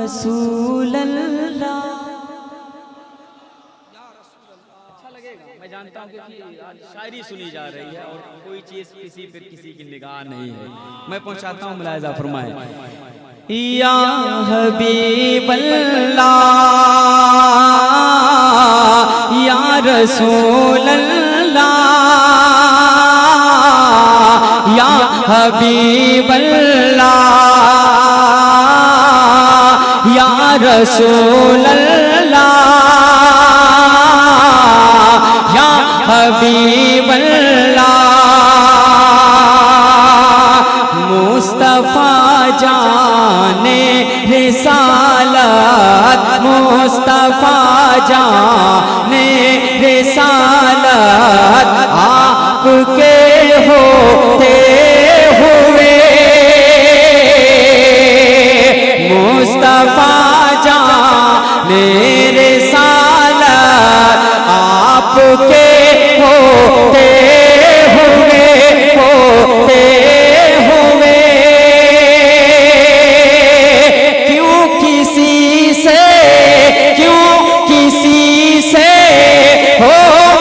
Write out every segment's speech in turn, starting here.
रसूल अल्लाह। अच्छा लगेगा, मैं जानता हूँ क्योंकि आज शायरी सुनी जा रही है और कोई चीज किसी पर किसी की निगाह नहीं है। मैं पहुंचाता हूँ, मुलाहिजा फरमाए। या हबीब अल्लाह या रसूल अल्लाह या हबीब अल्लाह या रसूल अल्लाह या हबीब अल्लाह। मुस्तफा जाने रिसालत मुस्तफा जाने रिसालत आपके होते हुए मुस्तफा जाने रिसालत आपके होते हुए क्यों किसी से हो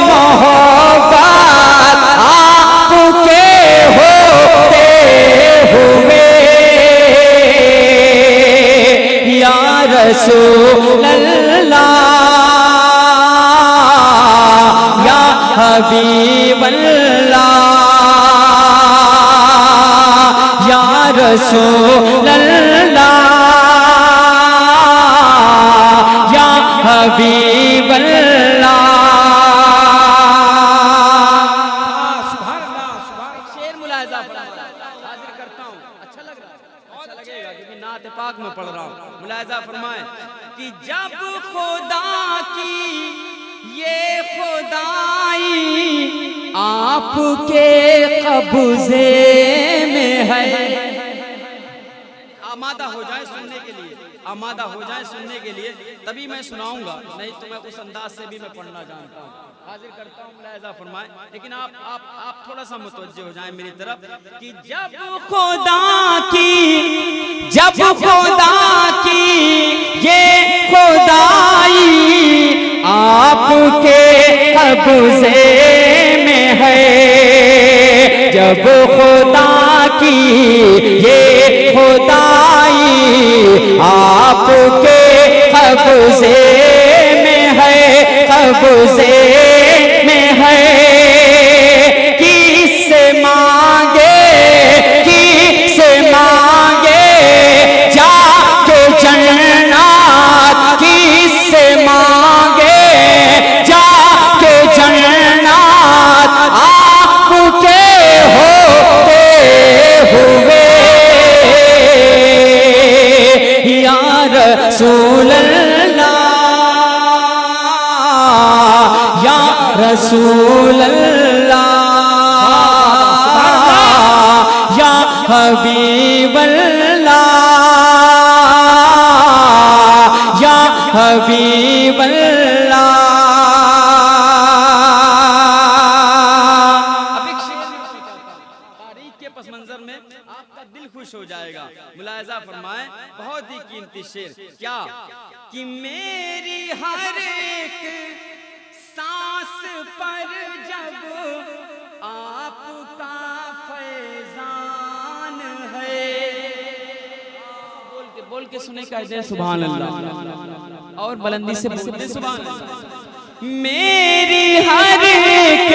मोहब्बत आपके होते हुए या रसूल अल्लाह या हबीब अल्लाह या रसूल अल्लाह या हबीब अल्लाह। शेर मुलाहिजा फरमाए, हाजिर करता हूँ। अच्छा लग रहा है, अच्छा लगेगा क्योंकि नात पाक में पढ़ रहा हूँ। मुलाहिजा फरमाए कि जब खुदा की ये खुदाई आपके कब्जे में है। आमादा हो जाए सुनने के लिए, आमादा हो जाए सुनने के लिए, तभी मैं सुनाऊंगा, नहीं तो मैं उस अंदाज से भी मैं पढ़ना जानता हूँ। हाजिर करता हूँ, मुलाहिजा फरमाए। लेकिन आप थोड़ा सा मुतवज्जे हो जाएं मेरी तरफ कि जब खुदा की ये खुदाई आपके कब्जे में है। जब खुदा की ये खुदाई आपके कब्जे में है, कब्जे में है। किससे मांगे जाके जन्नत, किससे मांगे जाके जन्नत आपके होते हुए या रसूल अल्लाह या रसूल अल्लाह या हबीब अल्लाह या हबीब अल्लाह। अब एक शेर तारीख के पस मंजर में आपका दिल खुश हो जाएगा। मुलाहिजा फरमाए, बहुत ही कीमती शेर। क्या कि मेरी हर एक सांस पर जब आपका फैजान है। बोल के सुने कह दे सुभान अल्लाह, और बुलंदी से बोलते सुभान अल्लाह। मेरी हर एक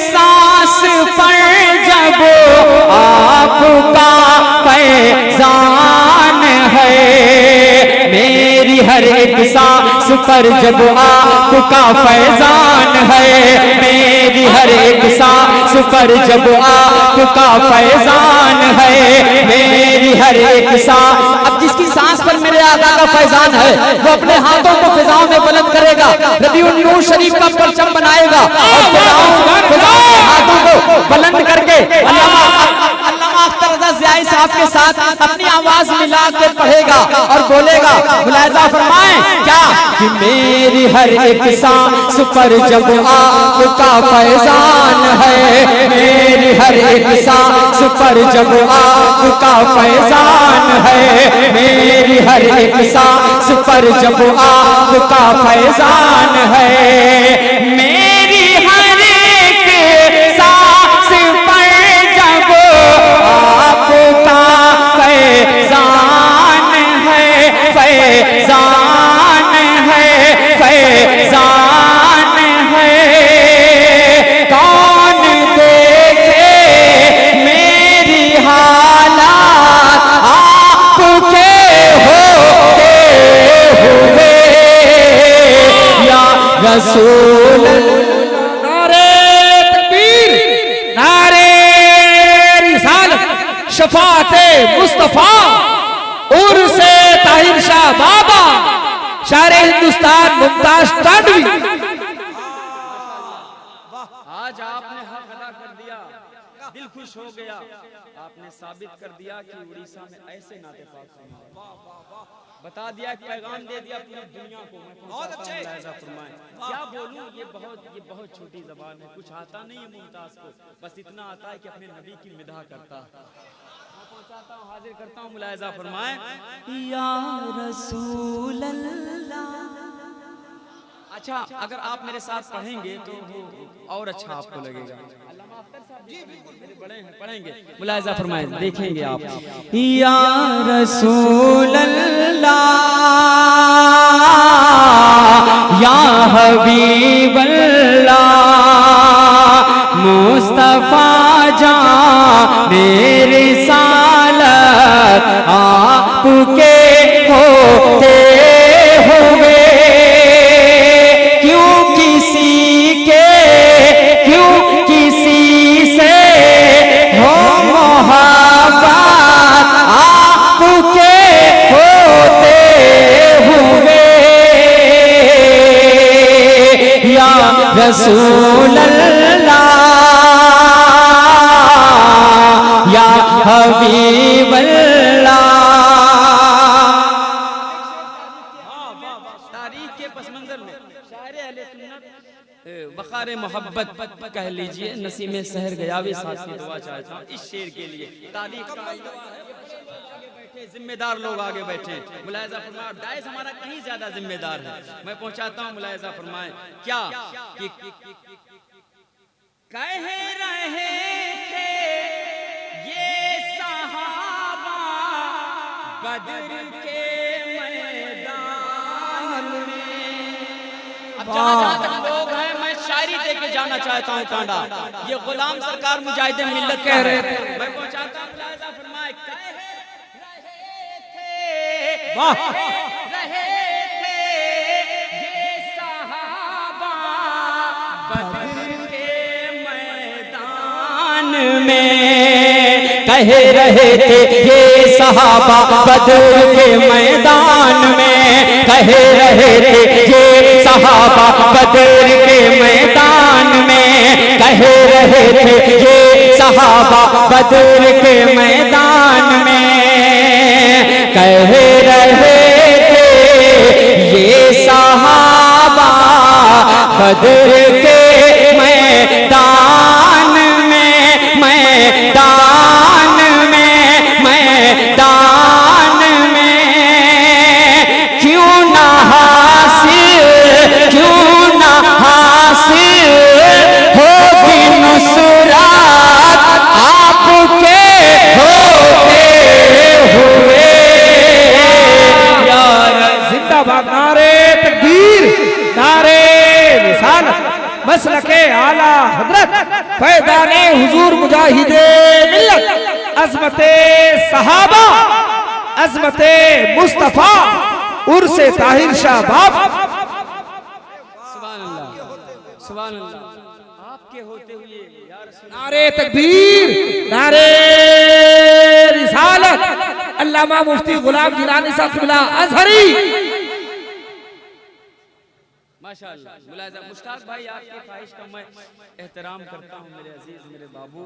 सांस पर जब आपका फैजान है। मेरी हर एक सांस पर जब आपका फैजान है। मेरी हर एक सांस पर जब आपका फैजान है। मेरी हर एक सांस, अब जिसकी सांस पर मेरे आका का फैजान है वो अपने हाथों को फिजाओं में बुलंद करेगा, रबीउन नूर शरीफ का परचम बनाएगा और फिजाओं के हाथों को बुलंद करके अल्लामा अख्तर रज़ा ज़ियाई साहब के साथ अपनी आवाज मिला के पढ़ेगा और बोलेगा। मुलाहिज़ा फरमाएं क्या कि मेरी हर एक सांस पर जब आपका फैजान है, मेरी हर एक सांस पर जब आपका फैजान है, मेरी हर एक सांस पर जब आपका फैजान है, मेरी हर एक सांस पर जब आपका फैजान है, फैजान है, फैजान है। कौन देखे मेरी हालात आपके होते हुए या रसूल। नारे तकबीर, नारे रिसालत, शफाअते मुस्तफा, उर्से ताहिर शाह बाबा, शारे हिंदुस्तान मुमताज तांडवी। आज आपने हक अदा कर दिया, दिल खुश हो गया। आपने साबित कर दिया कि उड़ीसा में ऐसे नाते पाक बता दिया, एक पैगाम दे दिया पूरी दुनिया को। मैं बहुत अच्छे फरमाएं, क्या बोलूं, ये बहुत छोटी जबान है, कुछ आता नहीं है मुमताज को, बस इतना आता है कि अपने नबी की मिदाह करता है। मैं पहुंचाता हूं, हाजिर करता हूं, मुलाहिज़ा फरमाएं या रसूल अल्लाह। अच्छा, अगर आप मेरे साथ पढ़ेंगे तो और अच्छा आपको लगेगा। अल्लामा अख्तर साहब जी बिल्कुल मेरे बड़े हैं, पढ़ेंगे, मुलाहिज़ा फरमाएं, देखेंगे आप। या रसूल अल्लाह, या हबीब अल्लाह, मुस्तफा जान मेरी सालत आपके होते हुए क्यों किसी से हो मोहब्बत आपके होते हुए या रसूल अल्लाह, या हबीब अल्लाह। तारीख के पस मंजर में शायर अहले सुन्नत वक़ार मोहब्बत कह लीजिए, नसीम सहर गयावी साहब की दुआ चाहता हूँ इस शेर के लिए। तारीख का बैठे जिम्मेदार लोग आगे बैठे, मुलाहिज़ा फरमाएं, दाइस हमारा कहीं ज्यादा जिम्मेदार है। मैं पहुंचाता हूँ, मुलाहिज़ा फरमाएं क्या कि कह रहे थे ये सहाबा बदर के मैदान में। अब जहाँ तक लोग हैं, मैं शायरी दे के जाना चाहता हूँ टांडा। ये गुलाम सरकार मुजाहिदे मिल्लत कह रहे थे, मैं पहुंचाता हूँ, मुलाहिज़ा फरमाएं रहे थे ये सहाबा बदर के मैदान में, कह रहे थे ये सहाबा बदर के मैदान में, कह रहे थे ये सहाबा बदर के मैदान में, कह रहे थे ये सहाबा बदर के मैदान में, कह रहे थे ये सहाबा बदर के मैदान में, मैदान में, मैदान में। क्यों ना हासिल होगी नुसरात आपके होते हुए। यार जिंदाबाद, नारे तकबीर, नारे रिसालत, मसलके आला हजरत, फैज़ाने हुजूर मुजाहिदे मिल्लत, अज़मते सहाबा, अज़मते मुस्तफा, उर्से ताहिर शाह बाबा। सुभान अल्लाह, सुभान अल्लाह, आपके होते हुए या रसूल। नारे तकबीर, नारे रिसालत, अल्लामा मुफ्ती गुलाम गिलानी साहब क़िबला अज़हरी। माशाअल्लाह, मुलाहिज़ा मुश्ताक भाई, आपकी ख्वाहिश का मैं एहतराम करता हूँ मेरे अजीज, मेरे बाबू,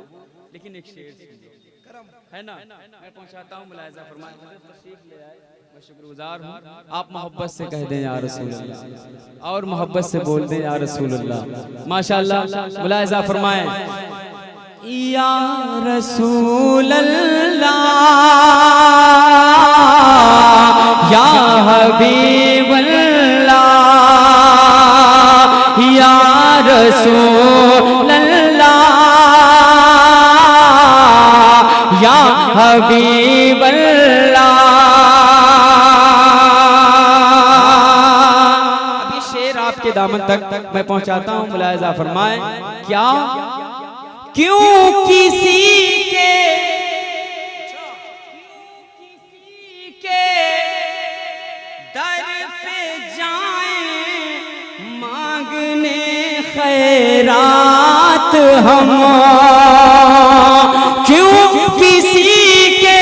लेकिन एक शेर सुनिए। है ना, मैं पहुंचाता हूँ, मुलाहिजा फरमाएं। तशरीफ ले आए, मैं शुक्रगुजार हूँ। आप मोहब्बत से कह दें या रसूल अल्लाह, और मोहब्बत से बोल दें या रसूल अल्लाह। माशाअल्लाह, मुलाहिजा फरमाएं। या रसूल अल्लाह, या हबीब अल्लाह, या रसूल अल्लाह, या हबीब अल्लाह। अब ये शेर आपके दामन तक मैं पहुंचाता हूं, मुलाहिजा फरमाएं। क्या क्यों किसी के दर पे जाएं मांगने खैरात हम, क्यों किसी के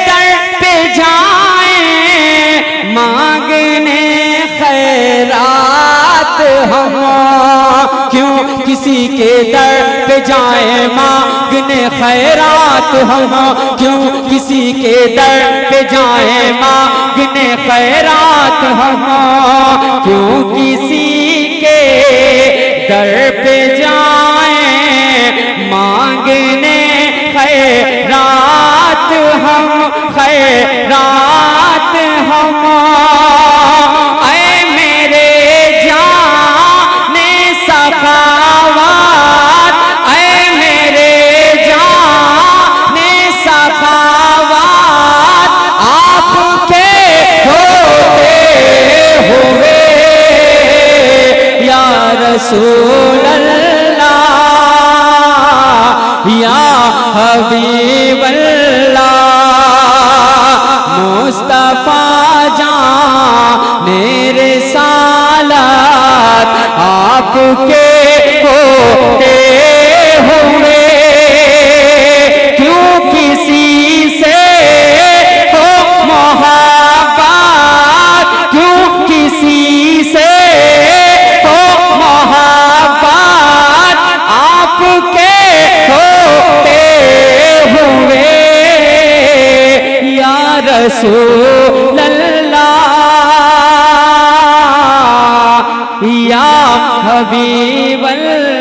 दर पे जाएं मांगने खैरात हम, क्यों किसी के दर पे जाएं मांगने खैरात हम, क्यों किसी के दर पे जाएं मांगने खैरात हम, क्यों किसी के दर पे जाएं मांगने खैरात हम, खैरात हम। ऐ मेरे जाने सखावत, ऐ मेरे जाने सखावत, आपके होते हुए या रसूल अल्लाह, या हबीब अल्लाह। मुस्तफा जान मेरे सालात आपके होते हुए, क्यों किसी से हो मोहब्बत, क्यों किसी से हो मोहब्बत, आपके होते हुए या रसूल अल्लाह, या हबीब अल्लाह।